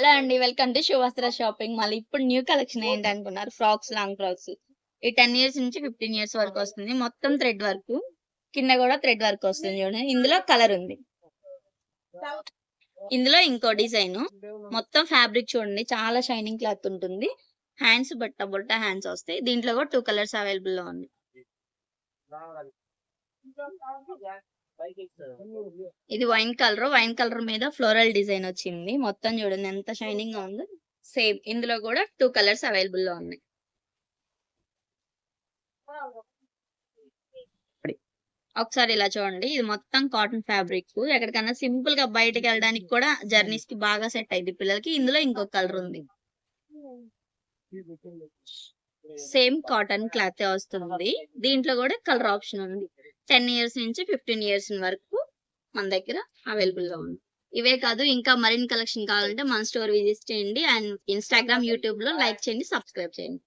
Hello అండి. Welcome to Sivavastra shopping. మళ్ళీ ఇప్పుడు న్యూ కలెక్షన్ ఏంటనుకున్నారు? Frocks, long frocks. ఈ 10 ఇయర్స్ నుంచి 15 ఇయర్స్ వరకు వస్తుంది. మొత్తం థ్రెడ్ వర్క్. కింద కూడా థ్రెడ్ వర్క్ వస్తుంది చూడండి. ఇందులో కలర్ ఉంది. ఇందులో ఇంకో డిజైన్. మొత్తం ఫ్యాబ్రిక్ చూడండి. చాలా షైనింగ్ క్లాత్ ఉంటుంది. హ్యాండ్స్ బొట్ట హ్యాండ్స్ వస్తాయి. దీంట్లో కూడా 2 కలర్స్ అవైలబుల్ లో ఉంది. ఇది వైన్ కలర్ మీద ఫ్లోరల్ డిజైన్ వచ్చింది. మొత్తం చూడండి ఎంత షైనింగ్ గా ఉందో. సేమ్ ఇందులో కూడా 2 కలర్స్ అవైలబుల్ లో ఉన్నాయి. ఒకసారి ఇలా చూడండి. ఇది మొత్తం కాటన్ ఫ్యాబ్రిక్. ఎక్కడికన్నా సింపుల్ గా బయటకి వెళ్ళడానికి కూడా జర్నీస్ కి బాగా సెట్ అయింది పిల్లలకి. ఇందులో ఇంకొక కలర్ ఉంది. సేమ్ కాటన్ క్లాత్ వస్తుంది. దీంట్లో కూడా కలర్ ఆప్షన్ ఉంది. 10 ఇయర్స్ నుంచి 15 ఇయర్స్ వరకు మన దగ్గర అవైలబుల్ గా ఉంది. ఇవే కాదు ఇంకా మరిన్ని కలెక్షన్ కావాలంటే మన స్టోర్ విజిట్ చేయండి. అండ్ ఇన్స్టాగ్రామ్, యూట్యూబ్ లో లైక్ చేయండి, సబ్స్క్రైబ్ చేయండి.